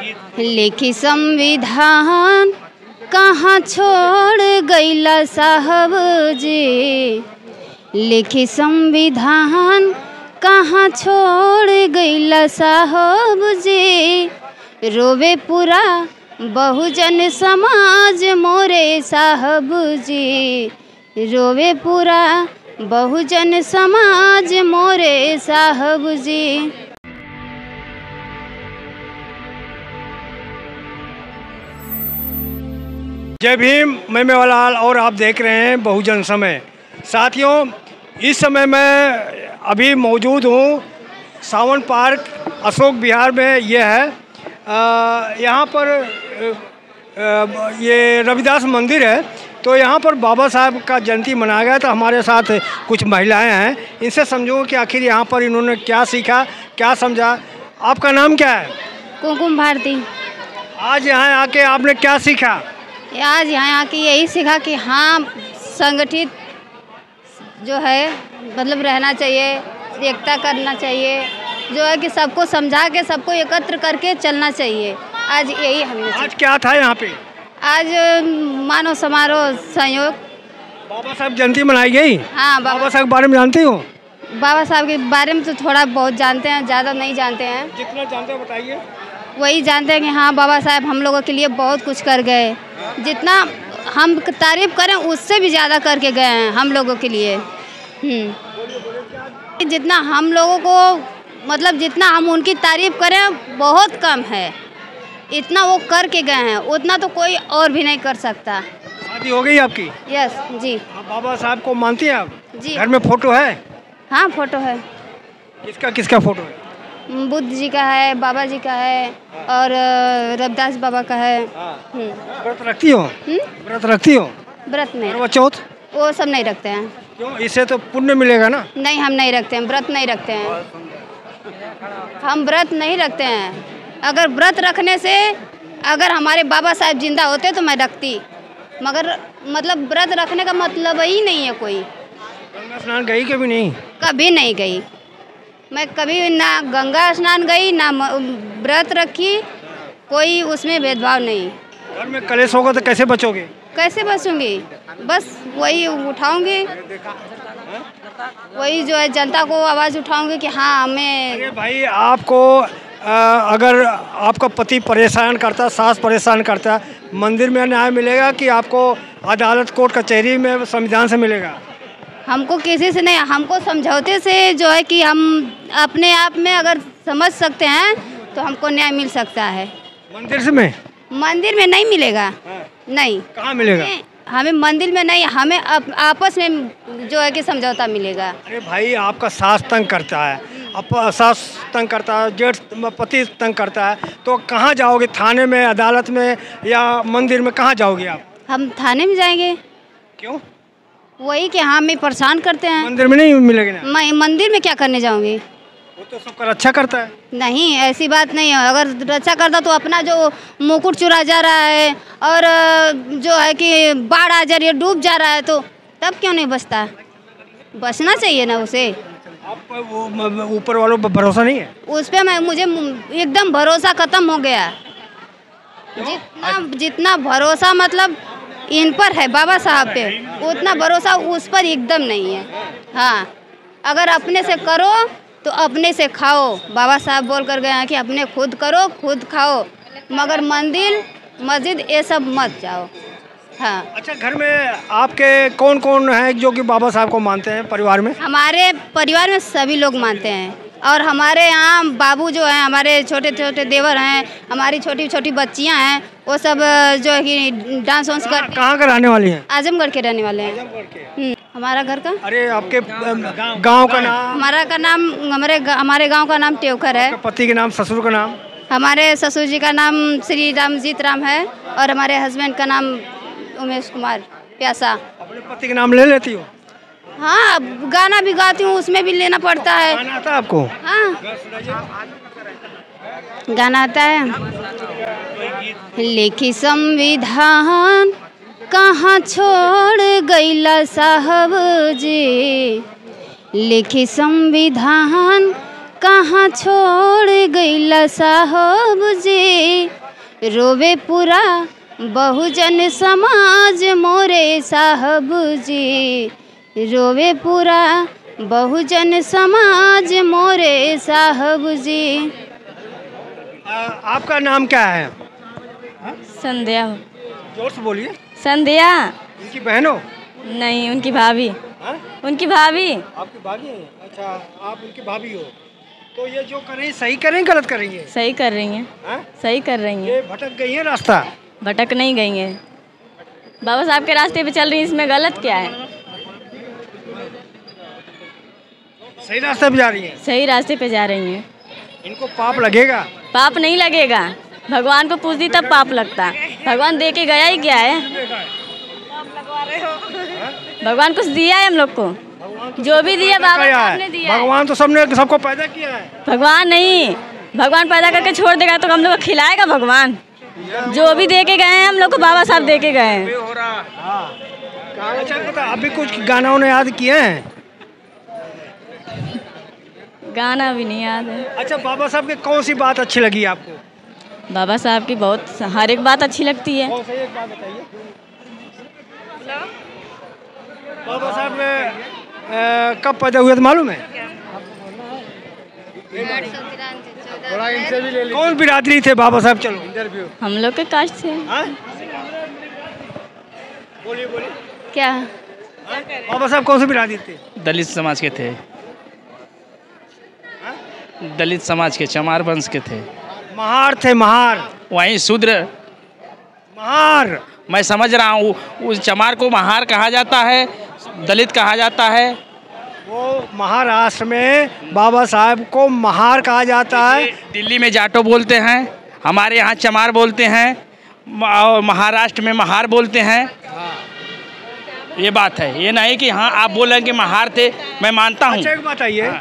लिखी संविधान कहाँ छोड़ गईला साहब जी, लिखी संविधान कहाँ छोड़ गईला साहब जी। रोवे पूरा बहुजन समाज मोरे साहब जी, रोवे पूरा बहुजन समाज मोरे साहब जी। जय भीम, मैं मेवालाल और आप देख रहे हैं बहुजन समय। साथियों, इस समय मैं अभी मौजूद हूँ सावन पार्क अशोक विहार में। ये है यहाँ पर ये रविदास मंदिर है। तो यहाँ पर बाबा साहब का जयंती मनाया गया। तो हमारे साथ कुछ महिलाएं हैं, इनसे समझूंगा कि आखिर यहाँ पर इन्होंने क्या सीखा, क्या समझा। आपका नाम क्या है? कुमकुम भारती। आज यहाँ आके आपने क्या सीखा? आज यहाँ आके यही सीखा कि हाँ, संगठित जो है मतलब रहना चाहिए, एकता करना चाहिए, जो है कि सबको समझा के सबको एकत्र करके चलना चाहिए। आज यही हमने। आज क्या था यहाँ पे? आज मानव समारोह संयोग बाबा साहब जयंती मनाई गई। हाँ, बाबा साहब के बारे में जानती हो? बाबा साहब के बारे में तो थोड़ा बहुत जानते हैं, ज़्यादा नहीं जानते हैं। जितना जानते हैं बताइए। वही जानते हैं कि हाँ, बाबा साहब हम लोगों के लिए बहुत कुछ कर गए। जितना हम तारीफ करें उससे भी ज़्यादा करके गए हैं हम लोगों के लिए। जितना हम लोगों को मतलब जितना हम उनकी तारीफ करें बहुत कम है। इतना वो करके गए हैं, उतना तो कोई और भी नहीं कर सकता। शादी हो गई आपकी? यस जी। आप बाबा साहब को मानती हैं आप? जी। घर में फोटो है? हाँ, फोटो है। किसका किसका फोटो है? बुद्ध जी का है, बाबा जी का है और रविदास बाबा का है। व्रत रखती हो? व्रत रखती हो? व्रत नहीं। करवा चौथ वो सब नहीं रखते हैं। क्यों? इससे तो पुण्य मिलेगा ना। नहीं, हम नहीं रखते हैं, व्रत नहीं रखते हैं। हम व्रत नहीं रखते हैं। अगर व्रत रखने से अगर हमारे बाबा साहब जिंदा होते तो मैं रखती, मगर मतलब व्रत रखने का मतलब ही नहीं है कोई। गंगा स्नान गई कभी नहीं? कभी नहीं गई मैं, कभी ना गंगा स्नान गई ना व्रत रखी, कोई उसमें भेदभाव नहीं। घर में कलेश होगा तो कैसे बचोगे? कैसे बचूंगी? बस वही उठाऊंगी, वही जो है जनता को आवाज़ उठाऊंगी कि हाँ हमें। अरे भाई, आपको अगर आपका पति परेशान करता, सास परेशान करता, मंदिर में न्याय मिलेगा कि आपको अदालत कोर्ट कचहरी में संविधान से मिलेगा? हमको किसी से नहीं, हमको समझौते से जो है कि हम अपने आप में अगर समझ सकते हैं तो हमको न्याय मिल सकता है। मंदिर से में? मंदिर में नहीं मिलेगा। नहीं। कहाँ मिलेगा? हमें मंदिर में नहीं, हमें आपस में जो है कि समझौता मिलेगा। अरे भाई, आपका सास तंग करता है, सास तंग करता है, जेठ पति तंग करता है, तो कहाँ जाओगे? थाने में, अदालत में या मंदिर में? कहाँ जाओगे आप? हम थाने में जाएंगे। क्यों? वही कि हाँ हमें परेशान करते हैं। मंदिर में नहीं मिलेगा ना? मैं मंदिर में क्या करने जाऊंगी? वो तो सबका रक्षा करता है। नहीं, ऐसी बात नहीं है। अगर रक्षा करता तो अपना जो मुकुट चुरा जा रहा है और जो है कि बाढ़ आ जा रही है, डूब जा रहा है, तो तब क्यों नहीं बचता? बचना चाहिए ना उसे। आप वो ऊपर वालों पर भरोसा नहीं है? उस पर मुझे एकदम भरोसा खत्म हो गया। जितना भरोसा मतलब इन पर है बाबा साहब पे, उतना भरोसा उस पर एकदम नहीं है। हाँ, अगर अपने से करो तो अपने से खाओ। बाबा साहब बोल कर गए हैं कि अपने खुद करो खुद खाओ, मगर मंदिर मस्जिद ये सब मत जाओ। हाँ। अच्छा, घर में आपके कौन कौन है जो कि बाबा साहब को मानते हैं परिवार में? हमारे परिवार में सभी लोग मानते हैं और हमारे यहाँ बाबू जो हैं, हमारे छोटे छोटे देवर हैं, हमारी छोटी छोटी बच्चियाँ हैं, वो सब जो है कि डांस वांस कर। कहाँ का रहने वाली हैं? आजमगढ़ के रहने वाले हैं। हमारा घर का? अरे आपके गांव का नाम? हमारे गांव का नाम टेवखर है। पति के नाम, ससुर का नाम? हमारे ससुर जी का नाम श्री रामजीत राम है और हमारे हस्बैंड का नाम उमेश कुमार प्यासा। अपने पति के नाम ले लेती हो? हाँ, गाना भी गाती हूँ, उसमें भी लेना पड़ता है। गाना आता है आपको? हाँ, गाना आता है। लिखी संविधान कहाँ छोड़ गईला साहब जी, लिखी संविधान कहाँ छोड़ गईला साहब जी, रोवे पूरा बहुजन समाज मोरे साहब जी, रोवे पूरा बहुजन समाज मोरे साहब जी। आपका नाम क्या है? संध्या। जोर से बोलिए। संध्या। उनकी बहन हो? नहीं, उनकी भाभी। हाँ? उनकी भाभी। आपकी भाभी है? अच्छा, आप उनकी भाभी हो। तो ये जो कर रही है सही कर रही हैं गलत कर रही हैं? सही कर रही हैं। हाँ? सही कर रही हैं। ये भटक गई है रास्ता? भटक नहीं गई हैं, बाबा साहब के रास्ते पे चल रही हैं, इसमें गलत क्या है? सही रास्ते पे जा रही हैं? सही रास्ते पे जा रही हैं। इनको पाप लगेगा? पाप नहीं लगेगा, भगवान को पूछती तब पाप लगता। भगवान दे के गया ही क्या है? भगवान कुछ दिया है हम लोग को? जो भी दिया बाबा साहब ने दिया। भगवान तो सबने सबको पैदा किया है। भगवान नहीं, भगवान पैदा करके छोड़ देगा तो हम लोग को खिलाएगा भगवान? जो भी दे के गए हैं हम लोग को बाबा साहब दे के गए हैं। अच्छा, अभी कुछ गाना उन्हें याद किए हैं? गाना भी नहीं याद है। अच्छा, बाबा साहब की कौन सी बात अच्छी लगी आपको? बाबा साहब की बहुत हर एक बात अच्छी लगती है। कौन सी एक बात बताइए। बाबा साहब कब पैदा हुए थे मालूम है? कौन बिरादरी थे बाबा साहब? चलो इंटरव्यू। हम लोग के कास्ट से। बोलिए बोलिए। क्या? बाबा साहब कौन सी बिरादरी थे? दलित समाज के थे। दलित समाज के, चमार वंश के थे। महार थे, महार। वहीं शूद्र। महार मैं समझ रहा हूँ, उस चमार को महार कहा जाता है, दलित कहा जाता है। वो महाराष्ट्र में बाबा साहब को महार कहा जाता है। दिल्ली में जाटो बोलते हैं, हमारे यहाँ चमार बोलते हैं, और महाराष्ट्र में महार बोलते हैं। ये बात है, ये नहीं कि हाँ आप बोल रहे हैं कि महार थे, मैं मानता हूँ। अच्छा, एक बात आइए,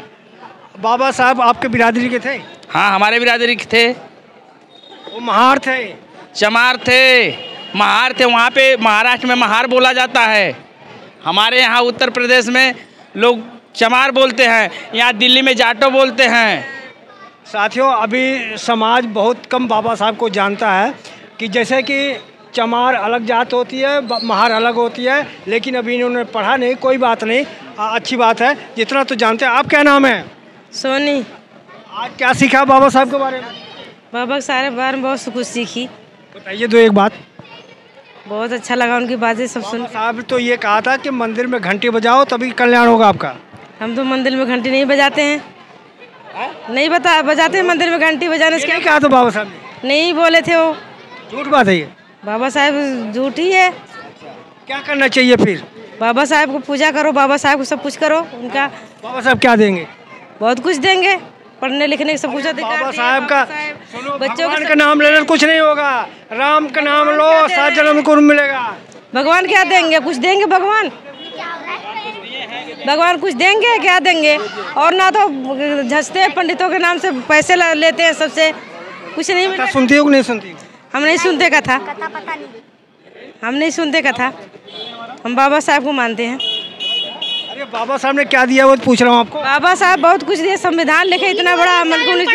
बाबा साहब आपके बिरादरी के थे? हाँ, हमारे बिरादरी के थे। वो महार थे? चमार थे, महार थे। वहाँ पे महाराष्ट्र में महार बोला जाता है, हमारे यहाँ उत्तर प्रदेश में लोग चमार बोलते हैं, यहाँ दिल्ली में जाटो बोलते हैं। साथियों, अभी समाज बहुत कम बाबा साहब को जानता है कि जैसे कि चमार अलग जात होती है, महार अलग होती है, लेकिन अभी इन्होंने पढ़ा नहीं, कोई बात नहीं, अच्छी बात है, जितना तो जानते हैं। आप क्या नाम है? सोनी। आज क्या सीखा बाबा साहब के बारे में? बाबा साहब के बारे में बहुत कुछ सीखी। बताइए दो एक बात। बहुत अच्छा लगा उनकी बातें सब सुन। साहब तो ये कहा था कि मंदिर में घंटी बजाओ तभी कल्याण होगा आपका। हम तो मंदिर में घंटी नहीं बजाते हैं। नहीं बजाते हैं मंदिर में घंटी बजाने से। क्या कहा था बाबा साहब ने? नहीं बोले थे वो। झूठ बात है ये? बाबा साहब झूठी है। क्या करना चाहिए फिर? बाबा साहब को पूजा करो, बाबा साहब को सब कुछ करो। उनका बाबा साहब क्या देंगे? बहुत कुछ देंगे, पढ़ने लिखने का सब कुछ अधिकार। बाबा साहब का बच्चों का नाम लेने कुछ नहीं होगा, राम का नाम लो, 7 जन्म को मिलेगा। भगवान क्या देंगे? कुछ देंगे भगवान? भगवान कुछ देंगे? क्या देंगे? और ना तो झंसते पंडितों के नाम से पैसे लेते हैं सबसे, कुछ नहीं मिलता। सुनती हो कि नहीं सुनती? हम नहीं सुनते कथा, हम नहीं सुनते कथा, हम बाबा साहब को मानते हैं। अरे बाबा साहब ने क्या दिया वो पूछ रहा हूँ आपको। बाबा साहब बहुत कुछ दिए, संविधान लिखे इतना बड़ा, उन्हीं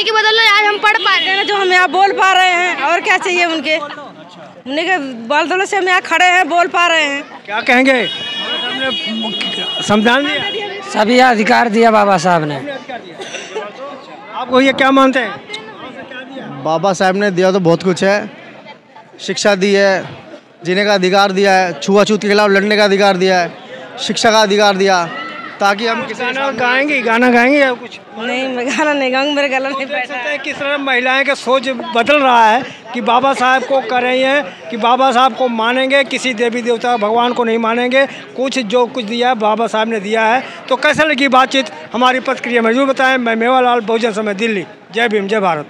के बदौलत आज हम पढ़ पा रहे हैं, जो हम यहाँ बोल पा रहे हैं। और क्या चाहिए उनके? उन्हीं के बदौलत से हम यहाँ खड़े हैं, बोल पा रहे हैं। क्या कहेंगे? संविधान दिया, सभी अधिकार दिया बाबा साहब ने। आपको ये क्या मानते हैं? बाबा साहब ने दिया तो बहुत कुछ है, शिक्षा दी है, जीने का अधिकार दिया है, छुआछूत के खिलाफ लड़ने का अधिकार दिया है, शिक्षा का अधिकार दिया, ताकि हम गाना गाएंगे या कुछ? नहीं, मैं गाना नहीं गाऊंगा, मेरे गला नहीं बैठा है। किस तरह महिलाएं का सोच बदल रहा है कि बाबा साहब को कर रही हैं, कि बाबा साहब को मानेंगे, किसी देवी देवता भगवान को नहीं मानेंगे, कुछ जो कुछ दिया है बाबा साहब ने दिया है। तो कैसे लगी बातचीत? हमारी प्रतिक्रिया में जरूर बताएं। मैं मेवालाल, बहुजन समय, दिल्ली। जय भीम, जय भारत।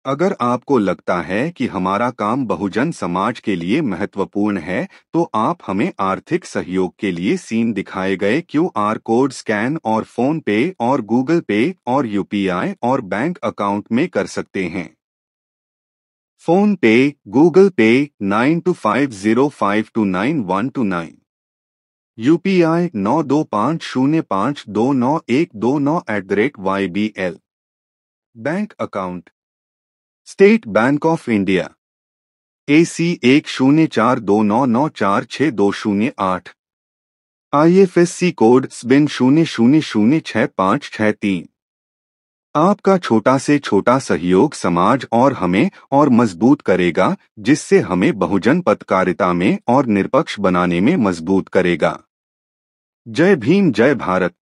अगर आपको लगता है कि हमारा काम बहुजन समाज के लिए महत्वपूर्ण है, तो आप हमें आर्थिक सहयोग के लिए सीन दिखाए गए QR कोड स्कैन और फोन पे और गूगल पे और UPI और बैंक अकाउंट में कर सकते हैं। फोन पे, गूगल पे 9250529129। UPI 9250529129 bank account state bank of India AC 104299462008 IFSC code SBIN 00066563। आपका छोटा से छोटा सहयोग समाज और हमें और मजबूत करेगा, जिससे हमें बहुजन पत्रकारिता में और निष्पक्ष बनाने में मजबूत करेगा। जय भीम, जय भारत।